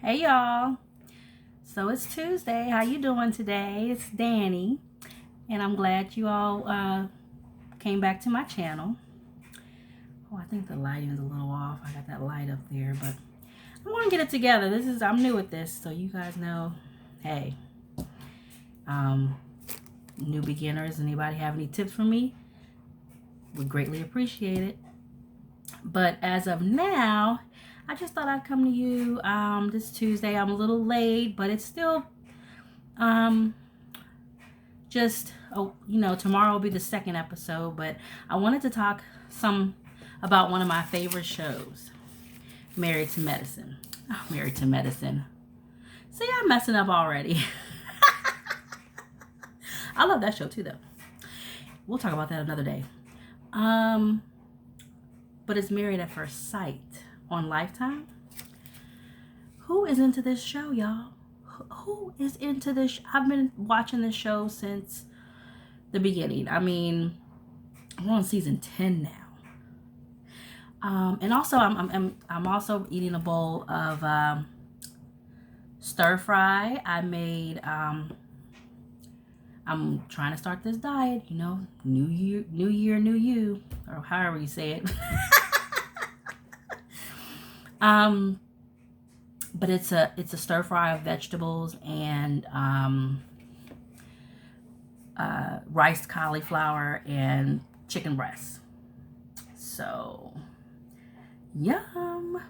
Hey y'all. So it's Tuesday. How you doing today? It's Danny, and I'm glad you all came back to my channel. Oh, I think the lighting is a little off. I got that light up there, but I want to get it together. I'm new at this, so you guys know. Hey, new beginners. Anybody have any tips for me? Would greatly appreciate it. But as of now, I just thought I'd come to you this Tuesday. I'm a little late, but it's still tomorrow will be the second episode, but I wanted to talk some about one of my favorite shows, Married to Medicine. Oh, Married to Medicine. See, I'm messing up already. I love that show too, though. We'll talk about that another day. But it's Married at First Sight on Lifetime. Who is into this show, y'all? Who is into this? I've been watching this show since the beginning. I mean, I'm on season 10 now. And also, I'm also eating a bowl of stir fry. I made. I'm trying to start this diet. You know, new year, new you, or however you say it. But it's a stir fry of vegetables and riced cauliflower and chicken breasts. So, yum.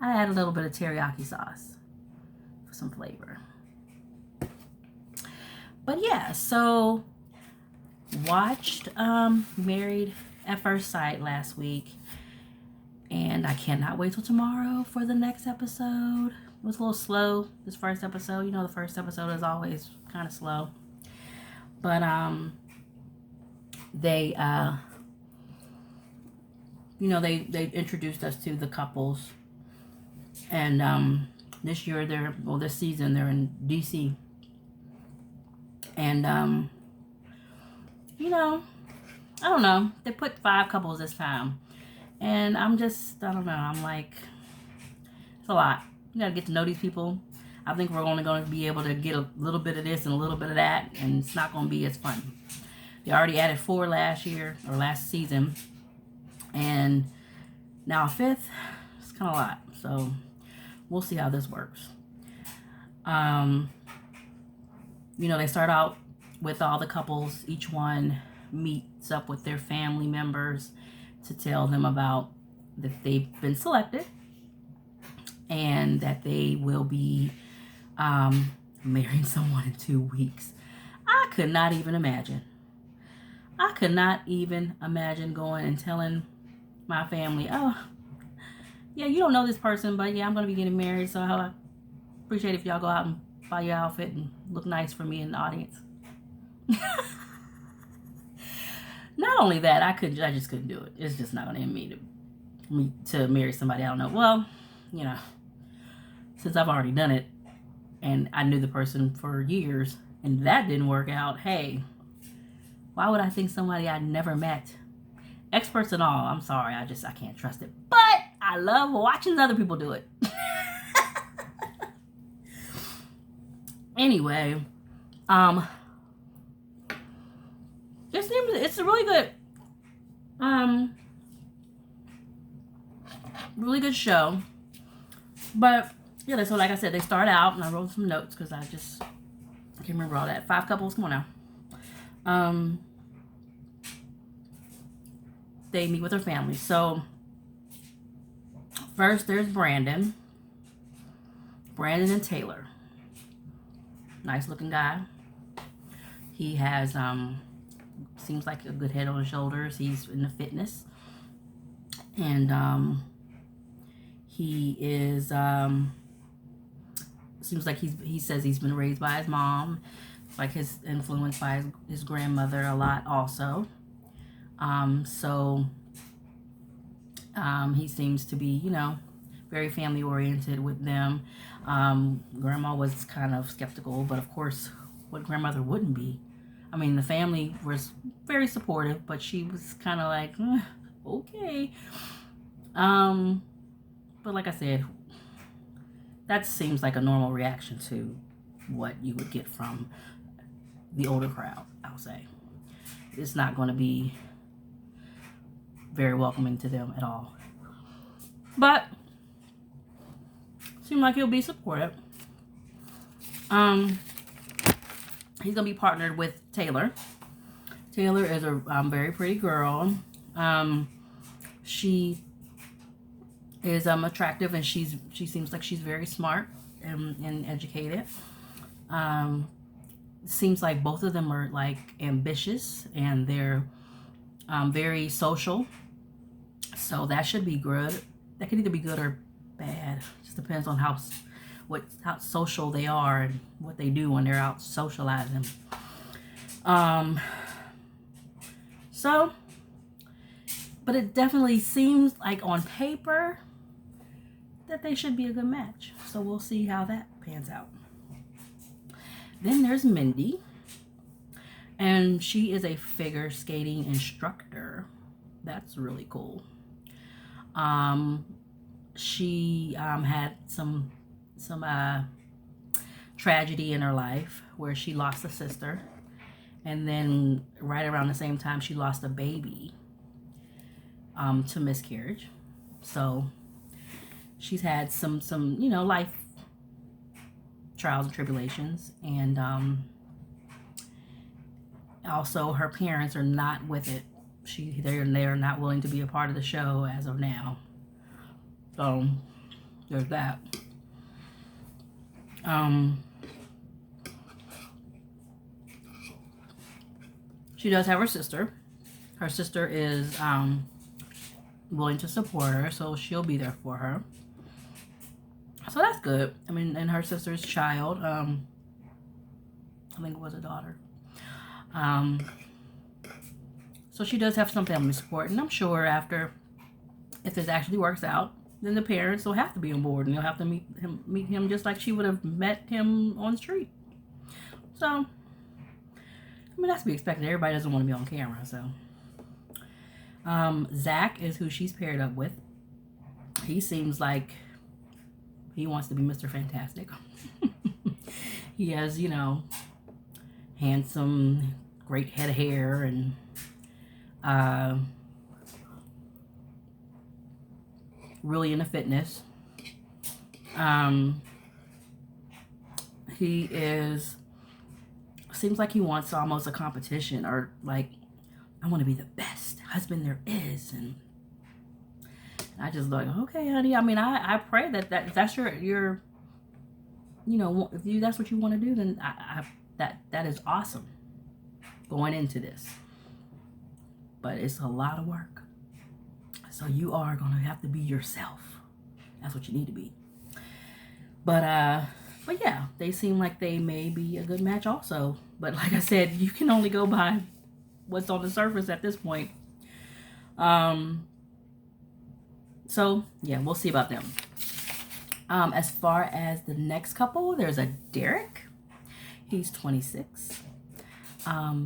I add a little bit of teriyaki sauce for some flavor. But yeah, so watched Married at First Sight last week. And I cannot wait till tomorrow for the next episode. It was a little slow, this first episode. You know, the first episode is always kind of slow. But they they introduced us to the couples. And this season they're in DC. And I don't know. They put 5 couples this time. And I don't know. I'm like, it's a lot. You gotta get to know these people. I think we're only going to be able to get a little bit of this and a little bit of that, and it's not going to be as fun. They already added 4 last season, and now a 5th. It's kind of a lot. So we'll see how this works. They start out with all the couples. Each one meets up with their family members to tell them about that they've been selected and that they will be marrying someone in 2 weeks. I could not even imagine. Going and telling my family, oh, yeah, you don't know this person, but yeah, I'm going to be getting married, so I appreciate if y'all go out and buy your outfit and look nice for me in the audience. Not only that, I just couldn't do it. It's just not going to end me to marry somebody I don't know. Well, since I've already done it and I knew the person for years and that didn't work out, hey, why would I think somebody I'd never met? Experts and all, I'm sorry, I can't trust it. But I love watching other people do it. Anyway, it's a really good show. But yeah, so like I said, they start out, and I wrote some notes because I can't remember all that. 5 couples, come on now. They meet with their families. So first, there's Brandon and Taylor. Nice looking guy. He has seems like a good head on his shoulders. He's into fitness. And he is seems like he says he's been raised by his mom. Like his influenced by his grandmother a lot also. He seems to be, very family oriented with them. Grandma was kind of skeptical, but of course, what grandmother wouldn't be? I mean, the family was very supportive, but she was kind of like, okay. But like I said, that seems like a normal reaction to what you would get from the older crowd, I'll say. It's not going to be very welcoming to them at all. But seems like he'll be supportive. He's gonna be partnered with Taylor. Taylor is a very pretty girl. She is attractive, and she seems like she's very smart and educated. Seems like both of them are like ambitious, and they're very social. So that should be good. That could either be good or bad. Just depends on how social they are and what they do when they're out socializing. So, but it definitely seems like on paper that they should be a good match. So we'll see how that pans out. Then there's Mindy, and she is a figure skating instructor. That's really cool. She had some tragedy in her life where she lost a sister, and then right around the same time she lost a baby to miscarriage. So she's had some life trials and tribulations, and also her parents are not with it. They're not willing to be a part of the show as of now. So there's that. She does have her sister. Her sister is willing to support her, so she'll be there for her. So that's good. I mean, and her sister's child, I think it was a daughter. So she does have some family support, and I'm sure if this actually works out, then the parents will have to be on board, and they'll have to meet him just like she would have met him on the street. So, I mean, that's to be expected. Everybody doesn't want to be on camera, so. Zach is who she's paired up with. He seems like he wants to be Mr. Fantastic. He has, handsome, great head of hair, and really into fitness. He seems like he wants almost a competition, or like, I want to be the best husband there is. And I just like, okay, honey. I mean, I pray that that's your if that's what you want to do, then that is awesome going into this. But it's a lot of work. So you are going to have to be yourself. That's what you need to be. But yeah, they seem like they may be a good match also. But like I said, you can only go by what's on the surface at this point. So yeah, we'll see about them. As far as the next couple, there's a Derek. He's 26.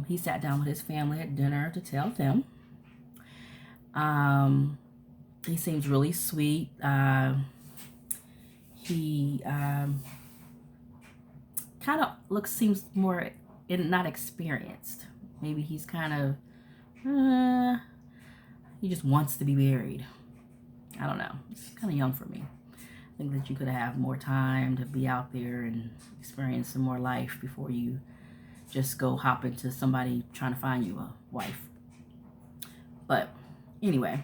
He sat down with his family at dinner to tell them. He seems really sweet. He kind of seems more not experienced. Maybe he's kind of he just wants to be married. I don't know. It's kind of young for me. I think that you could have more time to be out there and experience some more life before you just go hop into somebody trying to find you a wife. But anyway,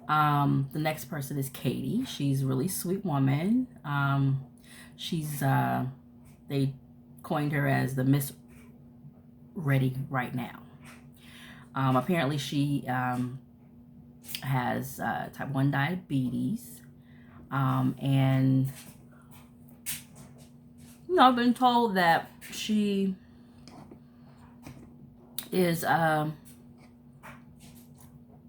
the next person is Katie. She's a really sweet woman. She's they coined her as the Miss Ready Right Now. Apparently she has type 1 diabetes, and I've been told that she is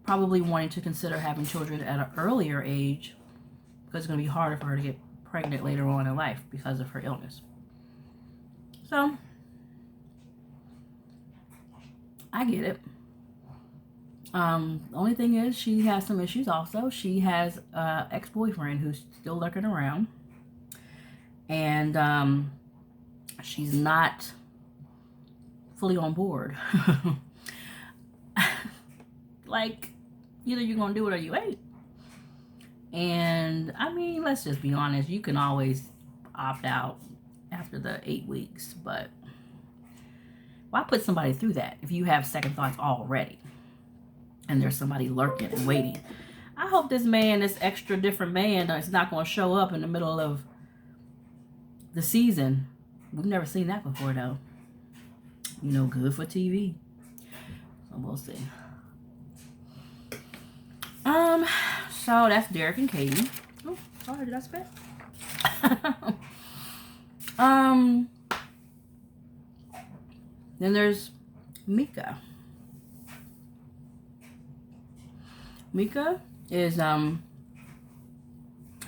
probably wanting to consider having children at an earlier age, because it's going to be harder for her to get pregnant later on in life because of her illness. So I get it. The only thing is she has some issues also. She has an ex-boyfriend who's still lurking around. And she's not fully on board. Like, either you're gonna do it or you ain't. And I mean, let's just be honest, you can always opt out after the 8 weeks, but why put somebody through that if you have second thoughts already and there's somebody lurking and waiting? I hope this man, this extra different man, is not going to show up in the middle of the season. We've never seen that before, though. You know, good for TV. So we'll see. So that's Derek and Katie. Oh, sorry, did I spit? Then there's Mica. Mica is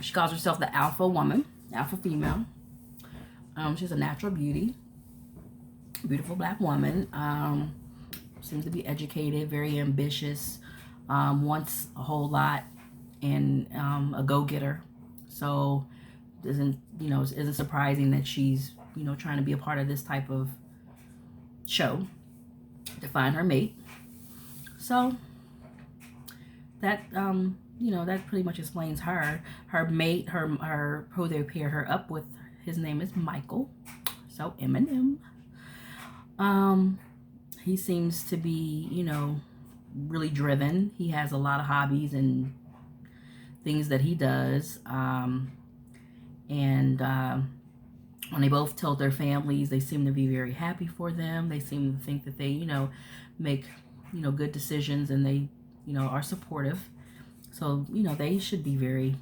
she calls herself the alpha woman, alpha female. She's a natural beauty, beautiful black woman. Seems to be educated, very ambitious, wants a whole lot, and a go-getter. So isn't surprising that she's trying to be a part of this type of show to find her mate. So that that pretty much explains her mate, her who they pair her up with. His name is Michael, so Eminem. He seems to be really driven. He has a lot of hobbies and things that he does. When they both told their families, they seem to be very happy for them. They seem to think that they make good decisions, and they are supportive. So they should be very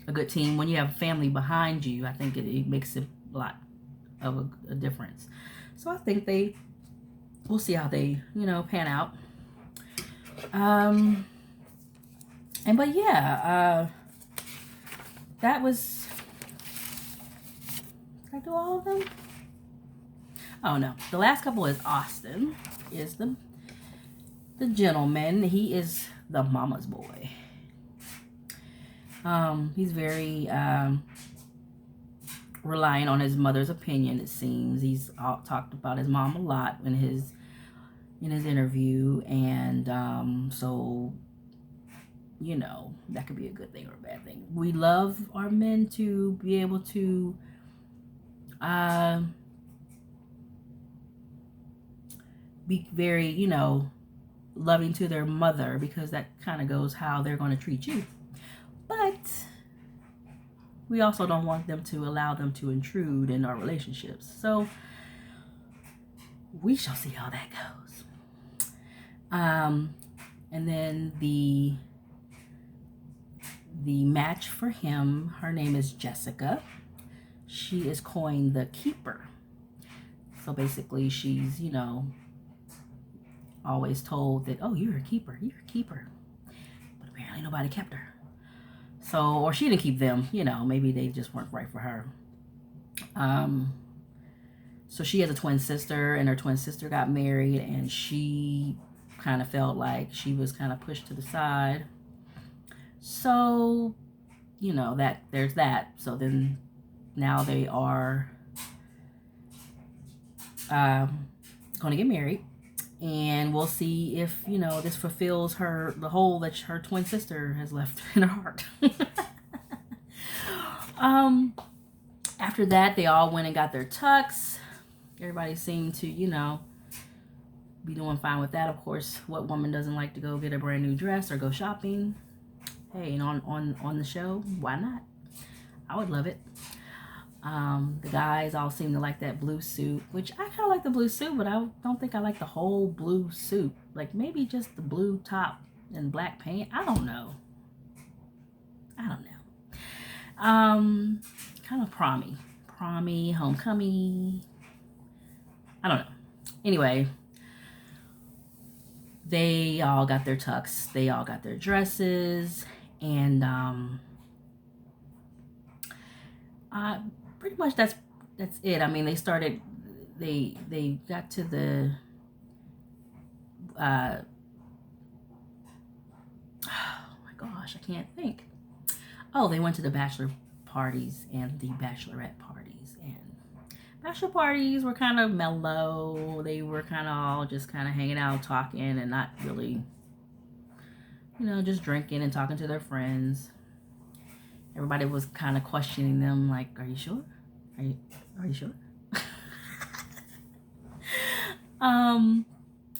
a good team. When you have family behind you, I think it makes a lot of a difference. So I think we'll see how they pan out. But yeah, that was. Did I do all of them? Oh no, the last couple is Austin. Is the gentleman. He is the mama's boy. He's very reliant on his mother's opinion. It seems he's talked about his mom a lot in his interview, and so that could be a good thing or a bad thing. We love our men to be able to be very loving to their mother, because that kind of goes how they're going to treat you. But we also don't want them to allow them to intrude in our relationships. So we shall see how that goes. And then the match for him, her name is Jessica. She is coined the keeper. So basically she's, always told that, oh, you're a keeper. But apparently nobody kept her. So, or she didn't keep them, maybe they just weren't right for her. So she has a twin sister, and her twin sister got married, and she kind of felt like she was kind of pushed to the side. So, that there's that. So then now they are going to get married, and we'll see if this fulfills the hole that her twin sister has left in her heart. After that, they all went and got their tux. Everybody seemed to be doing fine with that. Of course, what woman doesn't like to go get a brand new dress or go shopping? Hey, and on the show, why not? I would love it. The guys all seem to like that blue suit, which I kind of like the blue suit, but I don't think I like the whole blue suit. Like maybe just the blue top and black pant. I don't know. Kind of promy, homecoming. I don't know. Anyway, they all got their tux. They all got their dresses, and pretty much that's it. I mean, they got to the oh my gosh, I can't think. Oh, they went to the bachelor parties and the bachelorette parties. And bachelor parties were kind of mellow. They were kind of all just kind of hanging out, talking, and not really, you know, just drinking and talking to their friends. Everybody was kind of questioning them, like, "Are you sure? Are you sure?"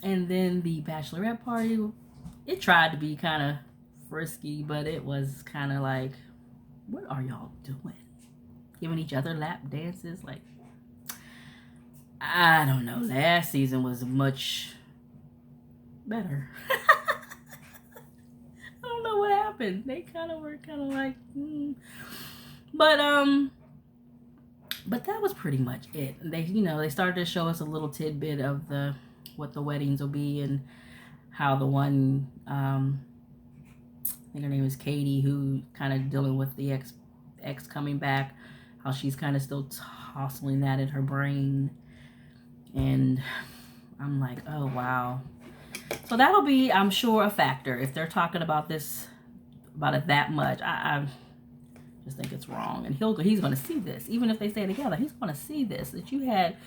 And then the bachelorette party, it tried to be kind of frisky, but it was kind of like, what are y'all doing? Giving each other lap dances? Like, I don't know. Last season was much better. I don't know what happened. They kind of were kind of like, But that was pretty much it. They, you know, they started to show us a little tidbit of what the weddings will be, and how the one, I think her name is Katie, who kind of dealing with the ex coming back, how she's kind of still tossing that in her brain. And I'm like, oh wow. So that'll be, I'm sure, a factor if they're talking about it that much. I just think it's wrong, and he's going to see this, even if they stay together. He's going to see this, that you had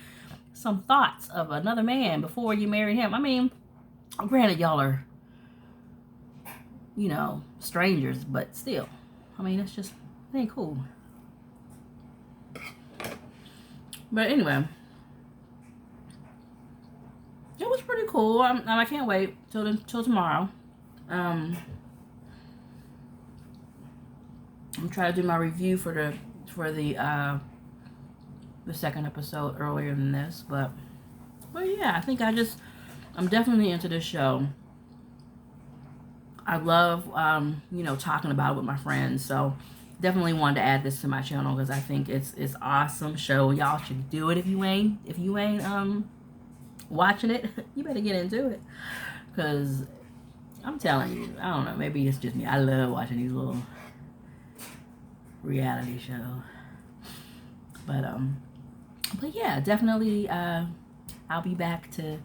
some thoughts of another man before you married him. I mean, granted, y'all are, you know, strangers, but still, I mean, it ain't cool. But anyway, it was pretty cool. I can't wait till tomorrow. I'm trying to do my review for the second episode earlier than this, but yeah, I think I'm definitely into this show. I love you know, talking about it with my friends, so definitely wanted to add this to my channel because I think it's awesome show. Y'all should do it if you ain't watching it. You better get into it, because I'm telling you, I don't know, maybe it's just me. I love watching these little reality shows. But yeah, definitely I'll be back to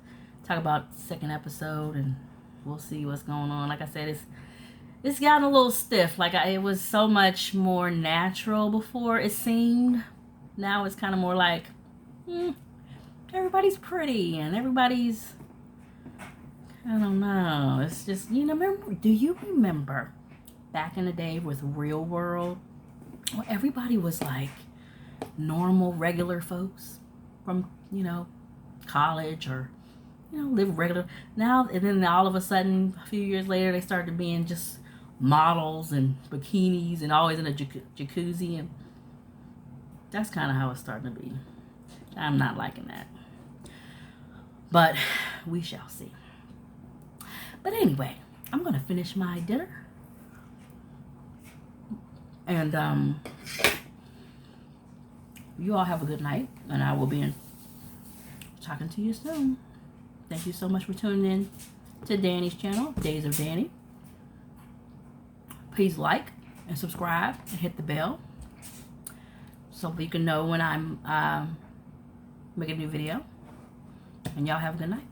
talk about the second episode, and we'll see what's going on. Like I said, it's gotten a little stiff. Like it was so much more natural before, it seemed. Now it's kind of more like everybody's pretty and everybody's, I don't know. It's just, you know, do you remember back in the day with Real World? Well, everybody was like normal, regular folks from, you know, college, or, you know, live regular. Now, and then all of a sudden, a few years later, they started being just models and bikinis and always in a jacuzzi, and that's kind of how it's starting to be. I'm not liking that, but we shall see. But anyway, I'm gonna finish my dinner, and you all have a good night, and I will be talking to you soon. Thank you so much for tuning in to Danny's channel, Days of Danny. Please like and subscribe and hit the bell so you can know when I'm making a new video. And y'all have a good night.